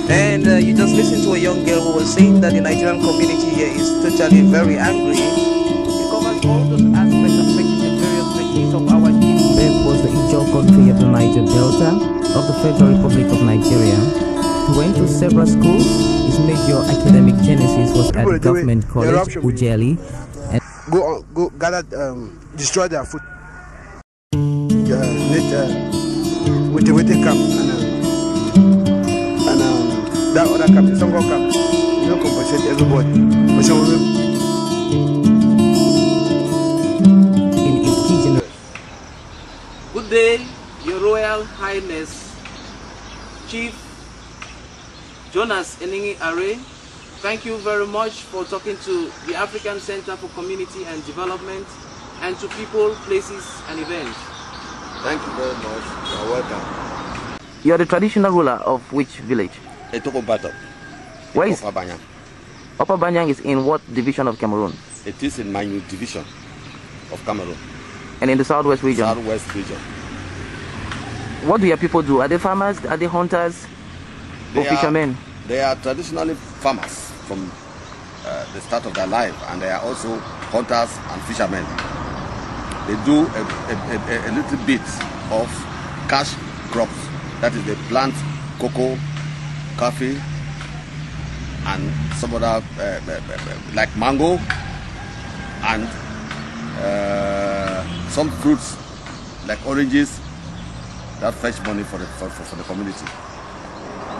And you just listened to a young girl who was saying that the Nigerian community here is totally very angry. It covers all those aspects affecting the various regions of our city. That was the Etoko country of the Niger Delta of the Federal Republic of Nigeria. He went to several schools. His major academic genesis was at the government college, Ujeli. And go gather, destroy their food. With the camp and that other camp, some go camp. You don't compensate everybody. Good day, Your Royal Highness, Chief Jonas Enenge Arrey. Thank you very much for talking to the African Center for Community and Development and to people, places and events. Thank you very much. You're welcome. You are the traditional ruler of which village? Etoko Mbatop. Where is Upper Banyang? Upper Banyang is in what division of Cameroon? It is in Manyu Division of Cameroon. And in the southwest region? Southwest region. What do your people do? Are they farmers? Are they hunters? Or fishermen? They are traditionally farmers from the start of their life, and they are also hunters and fishermen. They do a little bit of cash crops. That is, they plant cocoa, coffee, and some other like mango and some fruits like oranges that fetch money for the community.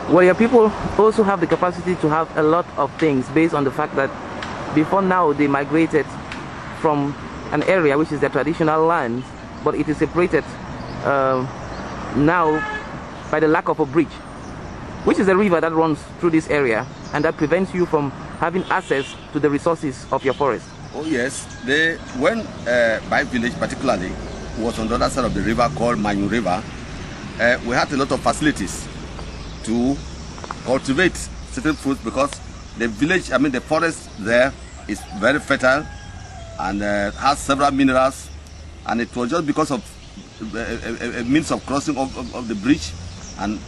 Well, your people also have the capacity to have a lot of things based on the fact that before now they migrated from an area which is their traditional land, but it is separated now by the lack of a bridge, which is a river that runs through this area and that prevents you from having access to the resources of your forest. Oh yes, when my village particularly was on the other side of the river called Manyu River, we had a lot of facilities to cultivate certain fruits because the village, the forest there is very fertile and has several minerals, and it was just because of a means of crossing of the bridge and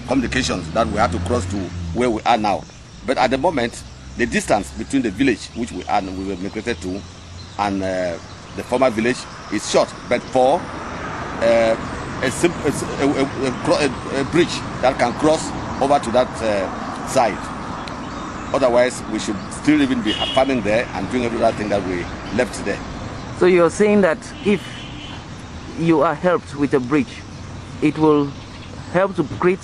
communications that we had to cross to where we are now. But at the moment, the distance between the village which we were migrated to and the former village is short, but for a bridge that can cross over to that side. Otherwise, we should still even be farming there and doing every other thing that we left there. So you're saying that if you are helped with a bridge, it will help to create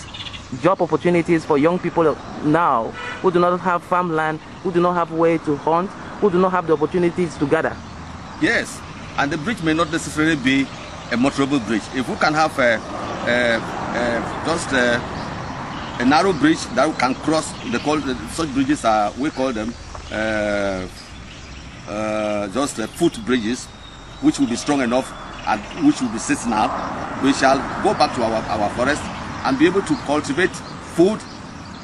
job opportunities for young people now who do not have farmland, who do not have way to hunt, who do not have the opportunities to gather. Yes, and the bridge may not necessarily be a motorable bridge. If we can have just a narrow bridge that we can cross, such bridges we call them just foot bridges, which will be strong enough and which will be seasonal. We shall go back to our forest and be able to cultivate food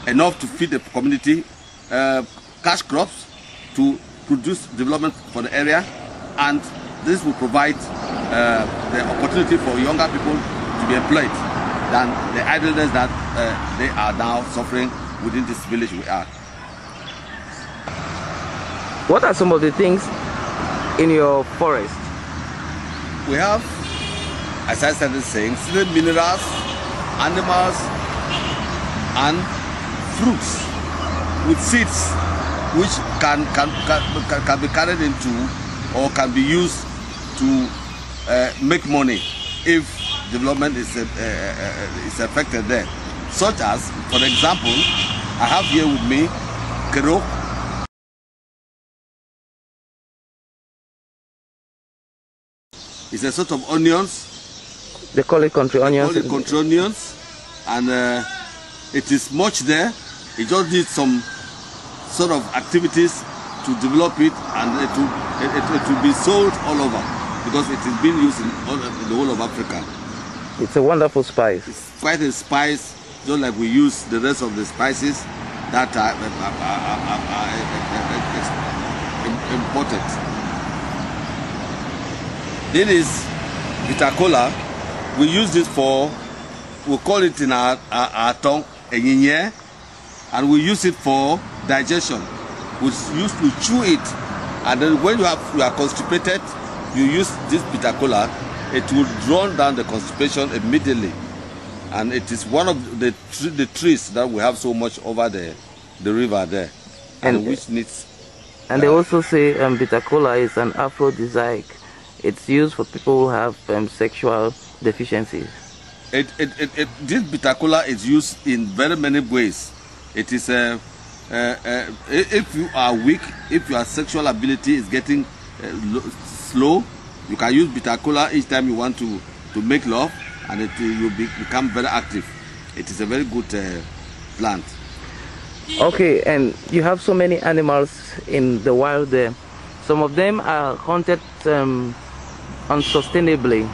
enough to feed the community, cash crops to produce development for the area, and this will provide the opportunity for younger people to be employed than the idleness that they are now suffering within this village we are. What are some of the things in your forest? We have, as I started saying, certain minerals, animals, and fruits with seeds which can be carried into or can be used to make money if development is affected there. Such as, for example, I have here with me Nkockonock. It's a sort of onions. They call it country onions. They call it country onions, and it is much there. It just needs some sort of activities to develop it, and it will be sold all over because it is being used in the whole of Africa. It's a wonderful spice. It's quite a spice, just like we use the rest of the spices that are imported. This is bitter cola. We use this for, we call it in our tongue, enyenye. and we use it for digestion. We used to chew it, and then when you are constipated, you use this bitter kola. It will drown down the constipation immediately, and it is one of the trees that we have so much over the river there, and which needs. And they also say bitter kola is an aphrodisiac. It's used for people who have sexual deficiencies. This bitter kola is used in very many ways. It is if you are weak, if your sexual ability is getting slow, you can use bitter kola each time you want to make love, and you become very active. It is a very good plant. Okay, and you have so many animals in the wild there. Some of them are hunted unsustainably.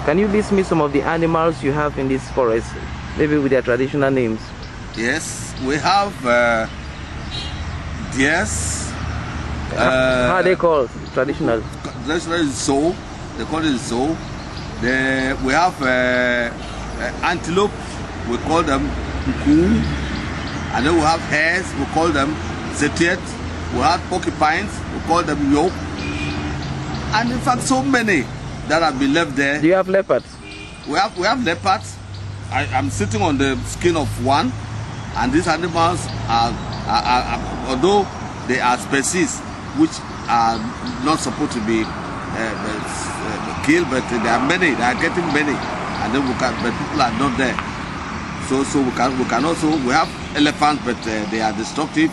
Can you list me some of the animals you have in this forest, maybe with their traditional names? Yes, we have deers. How are they called? Traditional? Traditional is so. They call it so. We have antelope. We call them nku. And then we have hares. We call them zetiet. We have porcupines. We call them yoke. And in fact, so many that have been left there. Do you have leopards? We have leopards. I'm sitting on the skin of one, and these animals are although they are species which are not supposed to be killed, but there are many. They are getting many, and then but people are not there. So we can also have elephants, but they are destructive,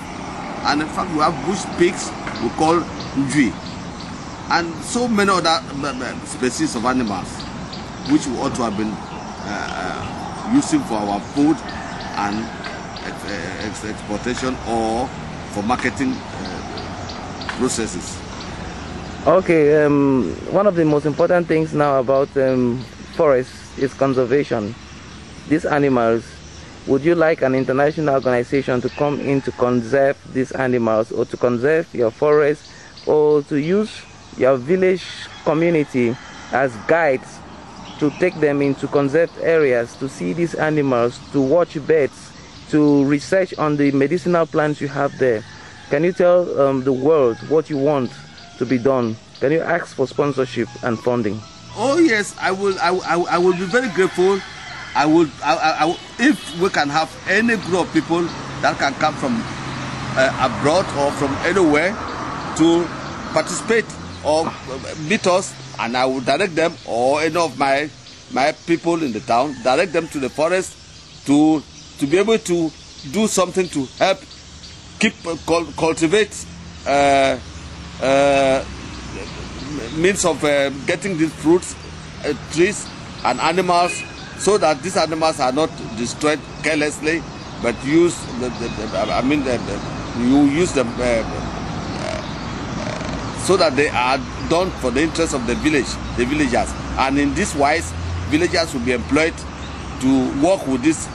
and in fact we have bush pigs we call njui, and so many other species of animals which we ought to have been using for our food and exportation or for marketing processes. Okay, one of the most important things now about forests is conservation. These animals, would you like an international organization to come in to conserve these animals, or to conserve your forest, or to use your village community as guides to take them into conserved areas to see these animals, to watch birds, to research on the medicinal plants you have there? Can you tell the world what you want to be done? Can you ask for sponsorship and funding? Oh yes, I will be very grateful. I will if we can have any group of people that can come from abroad or from anywhere to participate or meet us, and I will direct them, or any of my people in the town, direct them to the forest to be able to do something to help cultivate means of getting these fruits, trees and animals, so that these animals are not destroyed carelessly, but you use them so that they are done for the interest of the villagers. And in this wise, villagers will be employed to work with this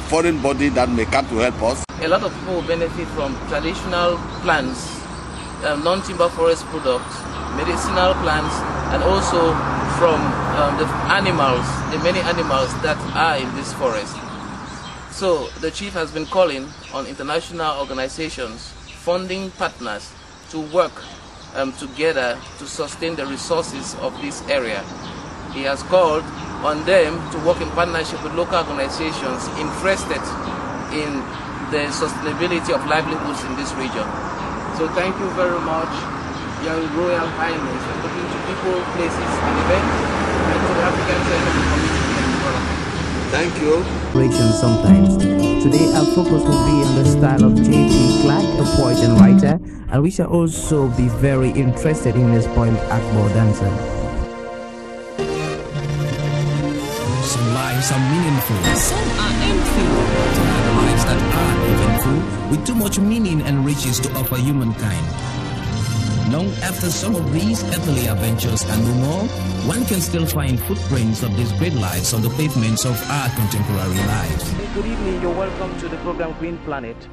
foreign body that may come to help us. A lot of people will benefit from traditional plants, non-timber forest products, medicinal plants, and also from the animals, the many animals that are in this forest. So the chief has been calling on international organizations, funding partners to work together to sustain the resources of this area. He has called on them to work in partnership with local organizations interested in the sustainability of livelihoods in this region. So thank you very much, Your Royal Highness, for talking to people, places, and events, and to the African Center community and development. Thank you. Sometimes. Today our focus will be on the style of J.P. Clark, a poet and writer, and we shall also be very interested in his poem Akbar Dancer. Some lives are meaningful, some are empty. There are lives that are eventful, with too much meaning and riches to offer humankind. Long after some of these earthly adventures and no more, one can still find footprints of these great lives on the pavements of our contemporary lives. Good evening, you're welcome to the program Green Planet.